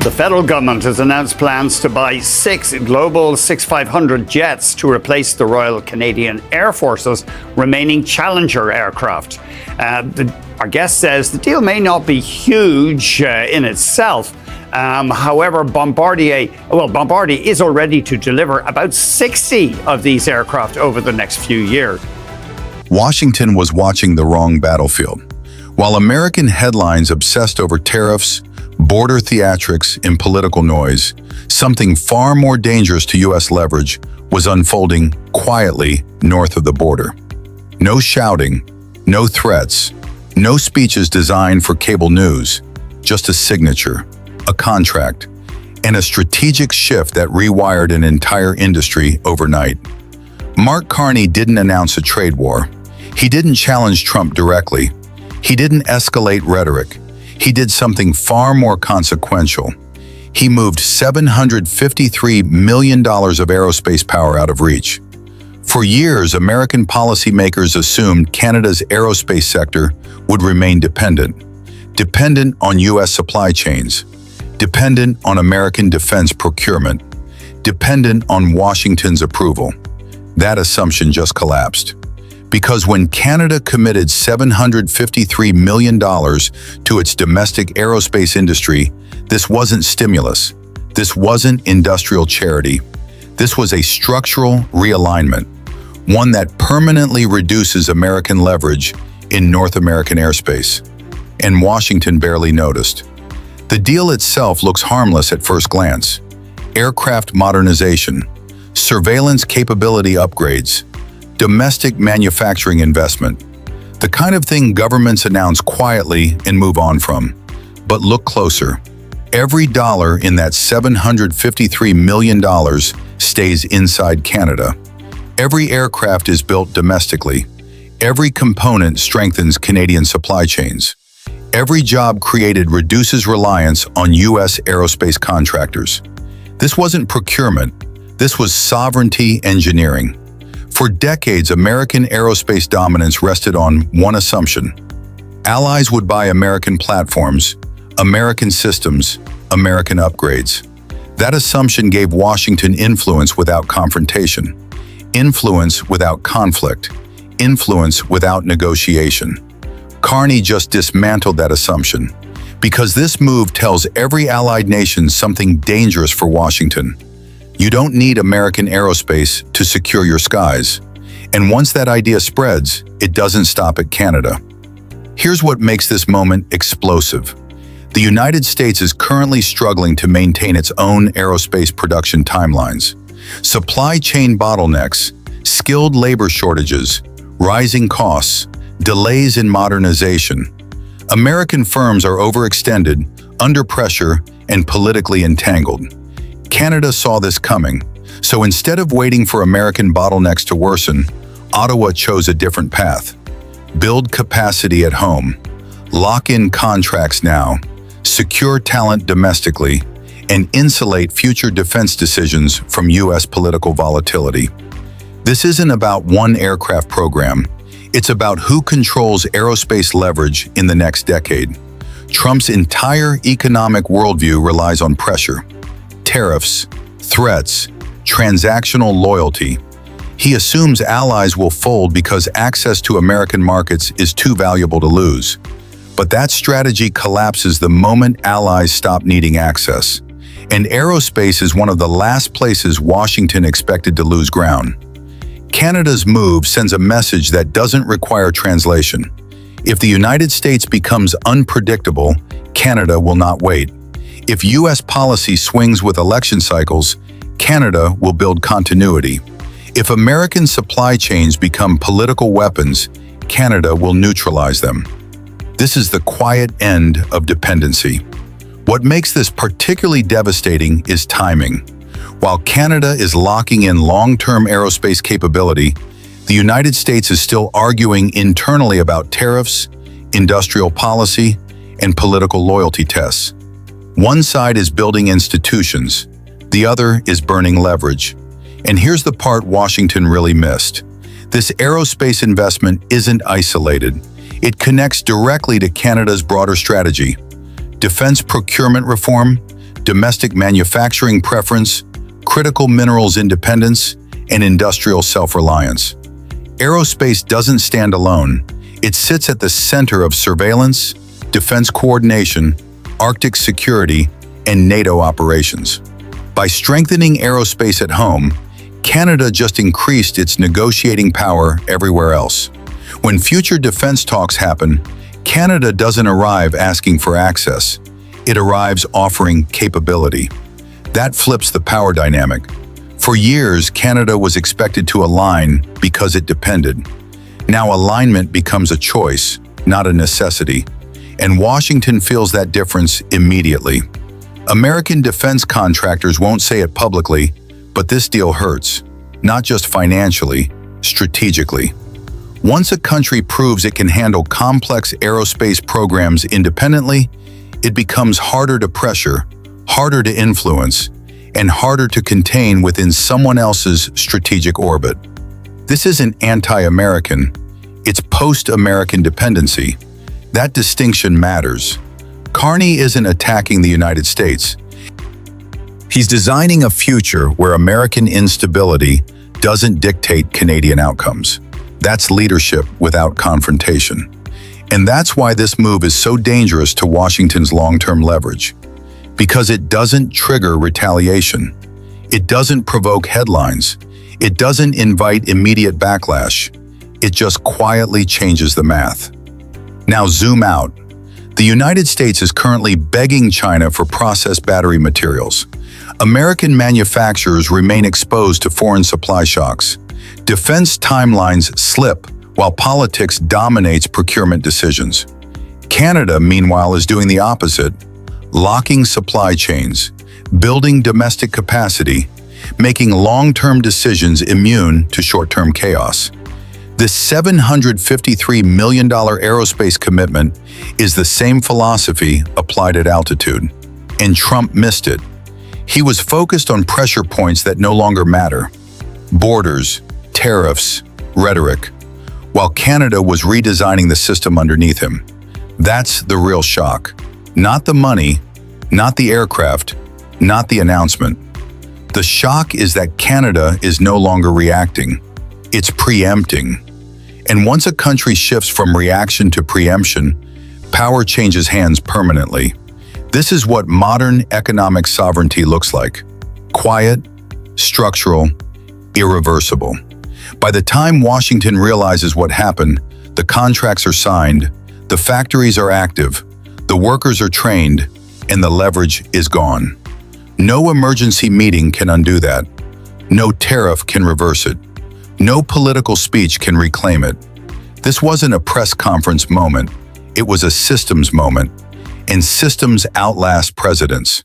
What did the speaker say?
The federal government has announced plans to buy 6 Global 6500 jets to replace the Royal Canadian Air Force's remaining Challenger aircraft. Our guest says the deal may not be huge in itself. However, Bombardier is already to deliver about 60 of these aircraft over the next few years. Washington was watching the wrong battlefield. While American headlines obsessed over tariffs, border theatrics, and political noise, something far more dangerous to U.S. leverage was unfolding quietly north of the border. No shouting, no threats, no speeches designed for cable news, just a signature, a contract, and a strategic shift that rewired an entire industry overnight. Mark Carney didn't announce a trade war. He didn't challenge Trump directly. He didn't escalate rhetoric. He did something far more consequential. He moved $753 million of aerospace power out of reach. For years, American policymakers assumed Canada's aerospace sector would remain dependent on U.S. supply chains, dependent on American defense procurement, dependent on Washington's approval. That assumption just collapsed. Because when Canada committed $753 million to its domestic aerospace industry, this wasn't stimulus. This wasn't industrial charity. This was a structural realignment, one that permanently reduces American leverage in North American airspace. And Washington barely noticed. The deal itself looks harmless at first glance. Aircraft modernization, surveillance capability upgrades, domestic manufacturing investment, the kind of thing governments announce quietly and move on from. But look closer. Every dollar in that $753 million stays inside Canada. Every aircraft is built domestically. Every component strengthens Canadian supply chains. Every job created reduces reliance on U.S. aerospace contractors. This wasn't procurement. This was sovereignty engineering. For decades, American aerospace dominance rested on one assumption. Allies would buy American platforms, American systems, American upgrades. That assumption gave Washington influence without confrontation, influence without conflict, influence without negotiation. Carney just dismantled that assumption, because this move tells every allied nation something dangerous for Washington. You don't need American aerospace to secure your skies. And once that idea spreads, it doesn't stop at Canada. Here's what makes this moment explosive. The United States is currently struggling to maintain its own aerospace production timelines. Supply chain bottlenecks, skilled labor shortages, rising costs, delays in modernization. American firms are overextended, under pressure, and politically entangled. Canada saw this coming, so instead of waiting for American bottlenecks to worsen, Ottawa chose a different path. Build capacity at home, lock in contracts now, secure talent domestically, and insulate future defense decisions from U.S. political volatility. This isn't about one aircraft program. It's about who controls aerospace leverage in the next decade. Trump's entire economic worldview relies on pressure. Tariffs, threats, transactional loyalty. He assumes allies will fold because access to American markets is too valuable to lose. But that strategy collapses the moment allies stop needing access. And aerospace is one of the last places Washington expected to lose ground. Canada's move sends a message that doesn't require translation. If the United States becomes unpredictable, Canada will not wait. If U.S. policy swings with election cycles, Canada will build continuity. If American supply chains become political weapons, Canada will neutralize them. This is the quiet end of dependency. What makes this particularly devastating is timing. While Canada is locking in long-term aerospace capability, the United States is still arguing internally about tariffs, industrial policy, and political loyalty tests. One side is building institutions, the other is burning leverage. And here's the part Washington really missed. This aerospace investment isn't isolated. It connects directly to Canada's broader strategy: defense procurement reform, domestic manufacturing preference, critical minerals independence, and industrial self-reliance. Aerospace doesn't stand alone. It sits at the center of surveillance, defense coordination, Arctic security, and NATO operations. By strengthening aerospace at home, Canada just increased its negotiating power everywhere else. When future defense talks happen, Canada doesn't arrive asking for access. It arrives offering capability. That flips the power dynamic. For years, Canada was expected to align because it depended. Now alignment becomes a choice, not a necessity. And Washington feels that difference immediately. American defense contractors won't say it publicly, but this deal hurts, not just financially, strategically. Once a country proves it can handle complex aerospace programs independently, it becomes harder to pressure, harder to influence, and harder to contain within someone else's strategic orbit. This isn't anti-American, it's post-American dependency. That distinction matters. Carney isn't attacking the United States. He's designing a future where American instability doesn't dictate Canadian outcomes. That's leadership without confrontation. And that's why this move is so dangerous to Washington's long-term leverage. Because it doesn't trigger retaliation. It doesn't provoke headlines. It doesn't invite immediate backlash. It just quietly changes the math. Now zoom out. The United States is currently begging China for processed battery materials. American manufacturers remain exposed to foreign supply shocks. Defense timelines slip while politics dominates procurement decisions. Canada, meanwhile, is doing the opposite, locking supply chains, building domestic capacity, making long-term decisions immune to short-term chaos. This $753 million aerospace commitment is the same philosophy applied at altitude. And Trump missed it. He was focused on pressure points that no longer matter. Borders, tariffs, rhetoric, while Canada was redesigning the system underneath him. That's the real shock. Not the money, not the aircraft, not the announcement. The shock is that Canada is no longer reacting. It's preempting. And once a country shifts from reaction to preemption, power changes hands permanently. This is what modern economic sovereignty looks like. Quiet, structural, irreversible. By the time Washington realizes what happened, the contracts are signed, the factories are active, the workers are trained, and the leverage is gone. No emergency meeting can undo that. No tariff can reverse it. No political speech can reclaim it. This wasn't a press conference moment. It was a systems moment. And systems outlast presidents.